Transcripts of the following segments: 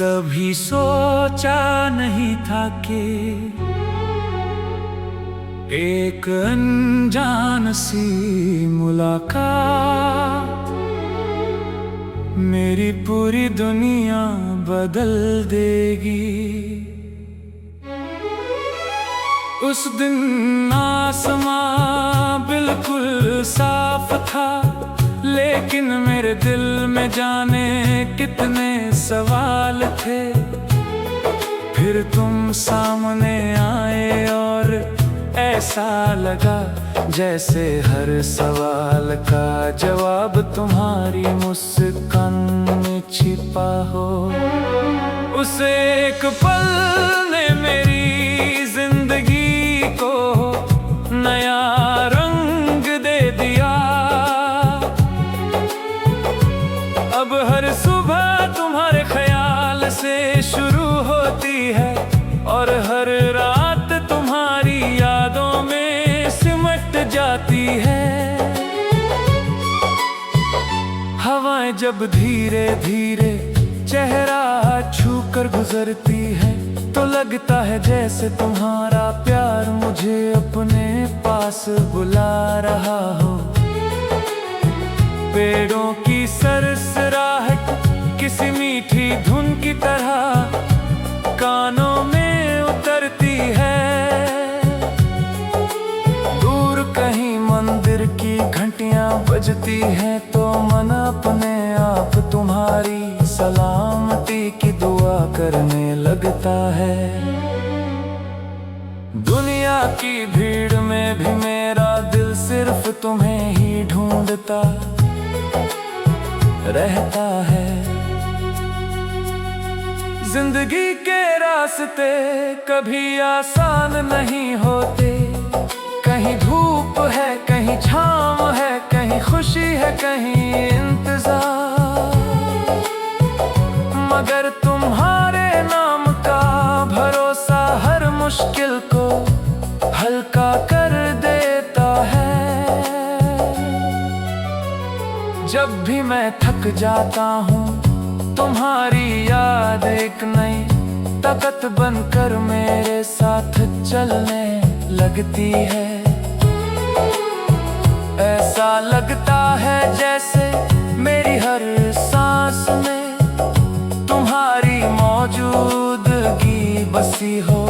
कभी सोचा नहीं था कि एक अनजान सी मुलाकात मेरी पूरी दुनिया बदल देगी। उस दिन आसमां बिल्कुल साफ था, लेकिन मेरे दिल में जाने कितने सवाल थे। फिर तुम सामने आए और ऐसा लगा जैसे हर सवाल का जवाब तुम्हारी मुस्कान में छिपा हो। उस एक पल ने मेरी जिंदगी को नया रंग दे दिया। अब हर सुबह तुम्हारे ख्याल से शुरू होती है और हर रात तुम्हारी यादों में सिमट जाती है। हवाएं जब धीरे धीरे चेहरा छू कर गुजरती है तो लगता है जैसे तुम्हारा प्यार मुझे अपने पास बुला रहा हो। पेड़ों की सरसराहट किसी मीठी धुन की तरह कानों में उतरती है। दूर कहीं मंदिर की घंटियां बजती हैं तो मन अपने आप तुम्हारी सलामती की दुआ करने लगता है। दुनिया की भीड़ में भी मेरा दिल सिर्फ तुम्हें ही ढूंढता रहता है। जिंदगी के रास्ते कभी आसान नहीं होते, कहीं धूप है कहीं छाँव है, कहीं खुशी है कहीं इंतजार। मगर तुम्हारे नाम का भरोसा हर मुश्किल को हल्का कर देता है। जब भी मैं थक जाता हूँ तुम्हारी याद एक नई ताकत बनकर मेरे साथ चलने लगती है। ऐसा लगता है जैसे मेरी हर सांस में तुम्हारी मौजूदगी बसी हो।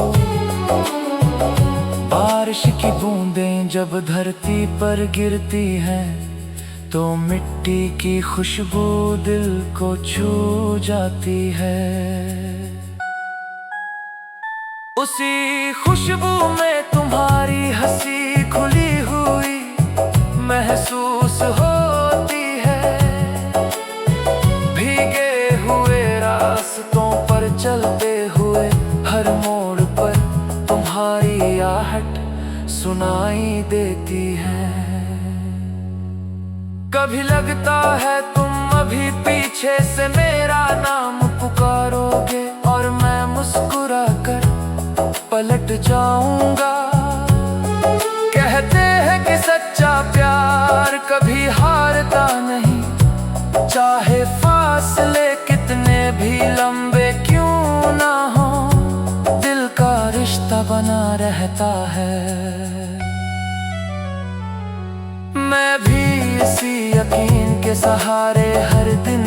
बारिश की बूंदें जब धरती पर गिरती हैं तो मिट्टी की खुशबू दिल को छू जाती है। उसी खुशबू में तुम्हारी हंसी खुली हुई महसूस होती है। भीगे हुए रास्तों पर चलते हुए हर मोड़ पर तुम्हारी आहट सुनाई देती है। कभी लगता है तुम अभी पीछे से मेरा नाम पुकारोगे और मैं मुस्कुरा कर पलट जाऊंगा। कहते हैं कि सच्चा प्यार कभी हारता नहीं, चाहे फासले कितने भी लंबे क्यों ना हो, दिल का रिश्ता बना रहता है। मैं भी इसी यकीन के सहारे हर दिन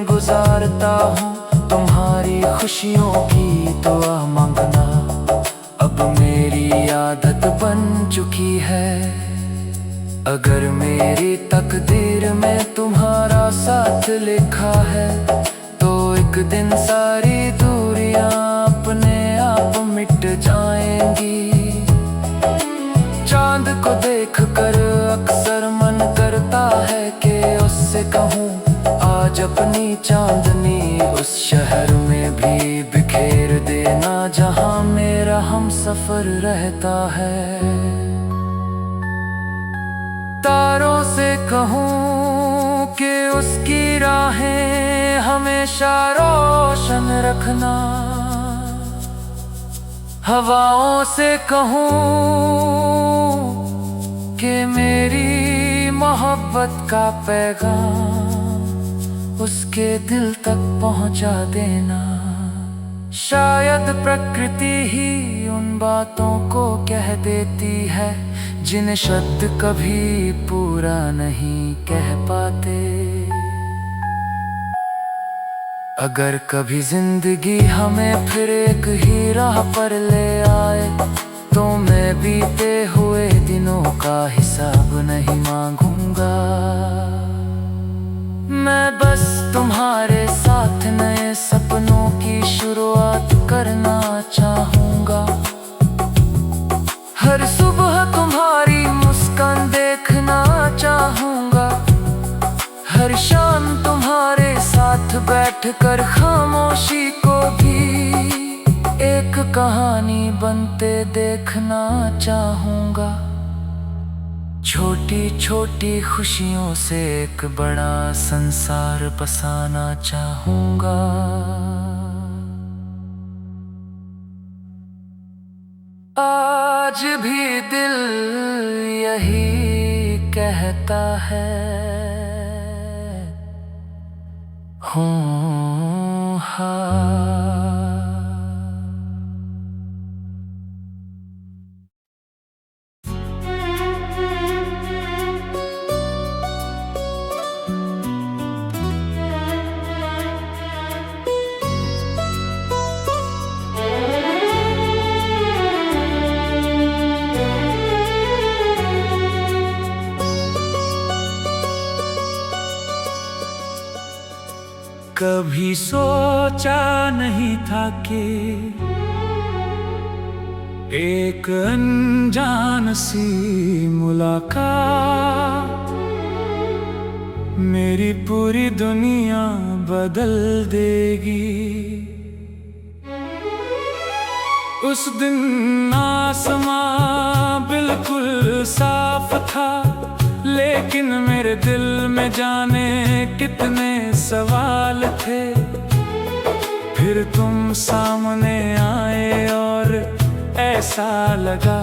गुजारता हूँ। तुम्हारी खुशियों की दुआ मांगना अब मेरी आदत बन चुकी है। अगर मेरी तकदीर में तुम्हारा साथ लिखा है तो एक दिन सारी दूरियां अपने आप मिट जाएंगी। चांद को देखकर अक्सर मन करता है कि उससे कहूँ आज अपनी चांदनी उस शहर में भी बिखेर देना जहाँ मेरा हमसफर रहता है। तारों से कहूँ कि उसकी राहें हमेशा रोशन रखना। हवाओं से कहूँ कि मेरी मोहब्बत का पैगाम उसके दिल तक पहुँचा देना। शायद प्रकृति ही उन बातों को कह देती है जिन्हें शब्द कभी पूरा नहीं कह पाते। अगर कभी जिंदगी हमें फिर एक ही राह पर ले आए तो मैं बीते हुए दिनों का हिसाब नहीं मांगूंगा। मैं बस तुम्हारे साथ नए सपनों की शुरुआत करना चाहूंगा। हर सुबह तुम्हारी मुस्कान देखना चाहूंगा। हर शाम तुम्हारे साथ बैठकर खामोशी को भी एक कहानी बनते देखना चाहूंगा। छोटी छोटी खुशियों से एक बड़ा संसार बसाना चाहूंगा। आज भी दिल यही कहता है, हाँ। कभी सोचा नहीं था कि एक अनजान सी मुलाकात मेरी पूरी दुनिया बदल देगी। उस दिन आसमां बिल्कुल साफ था, लेकिन मेरे दिल में जाने कितने सवाल थे। फिर तुम सामने आए और ऐसा लगा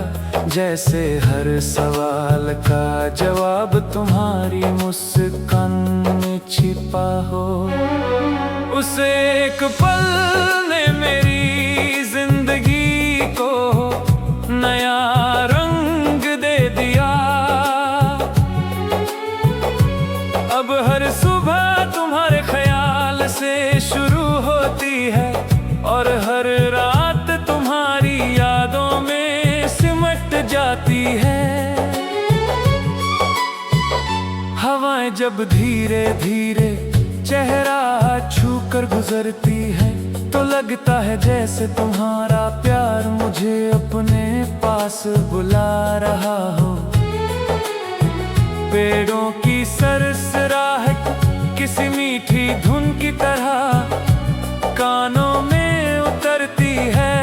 जैसे हर सवाल का जवाब तुम्हारी मुस्कान में छिपा हो। उस एक पल ने मेरी जिंदगी को नया रंग दे दिया। अब हर सुबह तुम्हारे ख्याल से शुरू होती है और हर रात तुम्हारी यादों में सिमट जाती है। हवाएं जब धीरे धीरे चेहरा छू कर गुजरती है तो लगता है जैसे तुम्हारा प्यार मुझे अपने पास बुला रहा हो। पेड़ों की सरसराहट किसी मीठी धुन की तरह कानों में उतरती है।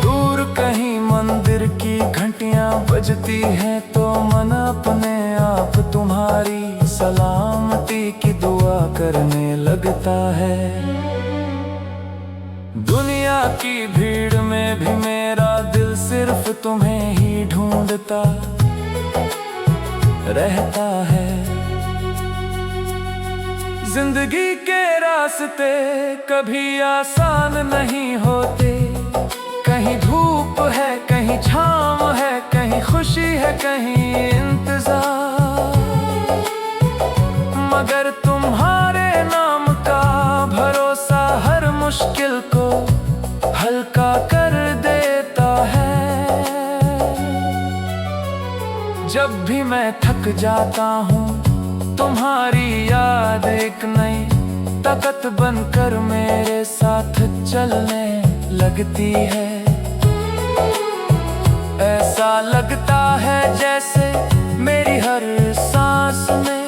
दूर कहीं मंदिर की घंटियां बजती हैं तो मन अपने आप तुम्हारी सलामती की दुआ करने लगता है। दुनिया की भीड़ में भी मेरा दिल सिर्फ तुम्हें ही ढूंढता रहता है। जिंदगी के रास्ते कभी आसान नहीं होते, कहीं धूप है कहीं छाँव है, कहीं खुशी है कहीं इंतजार। मगर तुम्हारे नाम का भरोसा हर मुश्किल को हल्का कर देता है। जब भी मैं थक जाता हूँ तुम्हारी याद एक नई ताकत बनकर मेरे साथ चलने लगती है। ऐसा लगता है जैसे मेरी हर सांस में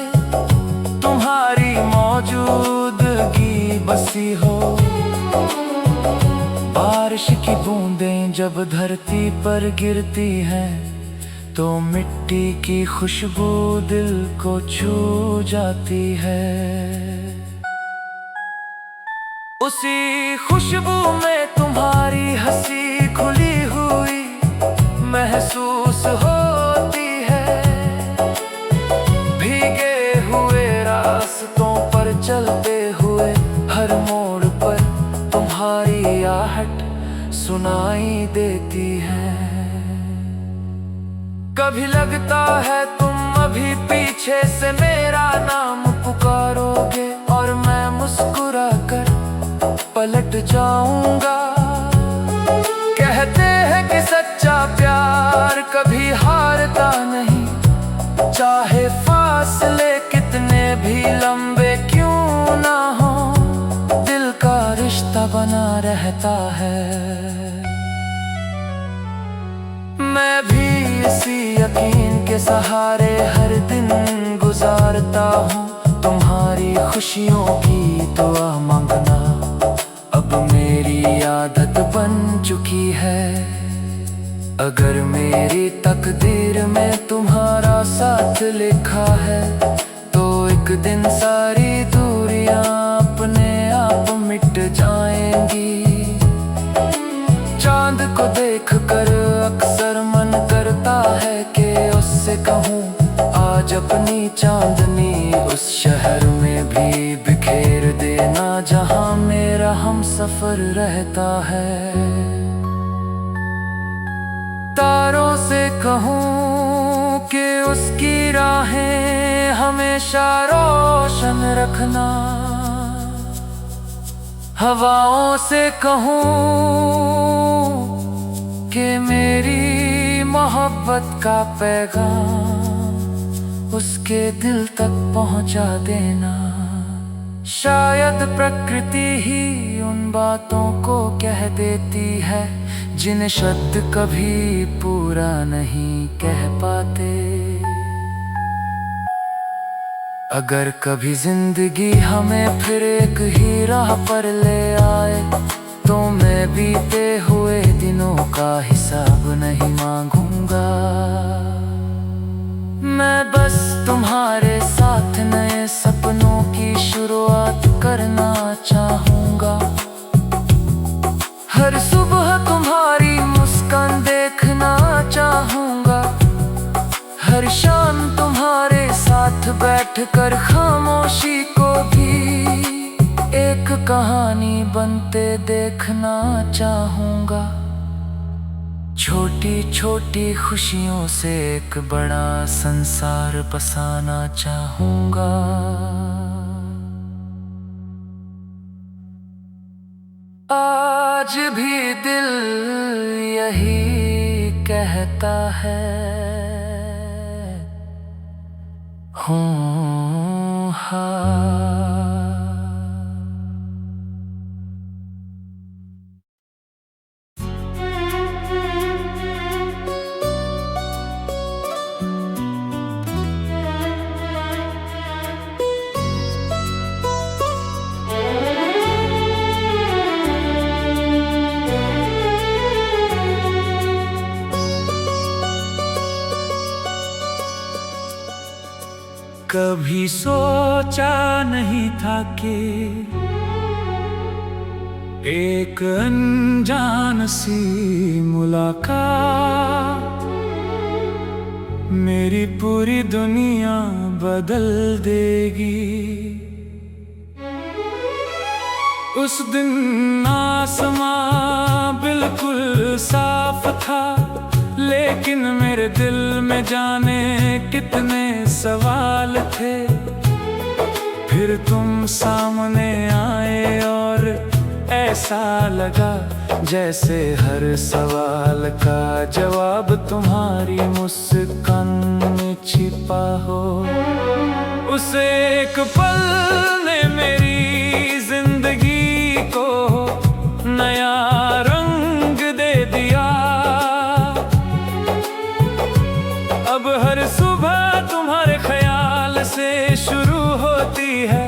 तुम्हारी मौजूदगी बसी हो। बारिश की बूंदें जब धरती पर गिरती हैं तो मिट्टी की खुशबू दिल को छू जाती है। उसी खुशबू में तुम्हारी हंसी खुली हुई महसूस होती है। भीगे हुए रास्तों पर चलते हुए हर मोड़ पर कभी लगता है तुम अभी पीछे से मेरा नाम पुकारोगे और मैं मुस्कुरा कर पलट जाऊंगा। कहते हैं कि सच्चा प्यार कभी हारता नहीं, चाहे फासले कितने भी लंबे क्यों ना हो, दिल का रिश्ता बना रहता है। मैं भी इसी यकीन के सहारे हर दिन गुजारता हूँ, तुम्हारी खुशियों की दुआ मांगना अब मेरी आदत बन चुकी है। अगर मेरी तकदीर में तुम्हारा साथ लिखा है तो एक दिन सारी दूरियां अपने आप मिट जाएंगी। चांद को देखकर अक्सर मन करता है कि उससे कहूँ आज अपनी चांदनी उस शहर में भी बिखेर देना जहाँ मेरा हमसफर रहता है। तारों से कहूँ कि उसकी राहें हमेशा रोशन रखना, हवाओं से कहूँ कि मेरी मोहब्बत का पैगाम उसके दिल तक पहुँचा देना। शायद प्रकृति ही उन बातों को कह देती है जिन्हें शब्द कभी पूरा नहीं कह पाते। अगर कभी जिंदगी हमें फिर एक ही राह पर ले आए तो मैं बीते हुए दिनों का हिसाब नहीं मांगूंगा। मैं बस तुम्हारे साथ नए सपनों की शुरुआत करना चाहूंगा। हर सुबह तुम्हारी मुस्कान देखना चाहूंगा, हर शाम तुम्हारे साथ बैठकर खामोशी को भी एक कहानी बनते देखना चाहूंगा। छोटी छोटी खुशियों से एक बड़ा संसार बसाना चाहूंगा। आज भी दिल यही कहता है, हूँ हाँ। कभी सोचा नहीं था कि एक अनजान सी मुलाकात मेरी पूरी दुनिया बदल देगी। उस दिन आसमां बिल्कुल साफ था, लेकिन मेरे दिल में जाने कितने सवाल थे। फिर तुम सामने आए और ऐसा लगा जैसे हर सवाल का जवाब तुम्हारी मुस्कान में छिपा हो। उस एक पल ने मेरी जिंदगी को नया रंग दे दिया। अब हर सुबह तुम्हारे ख्याल से शुरू होती है,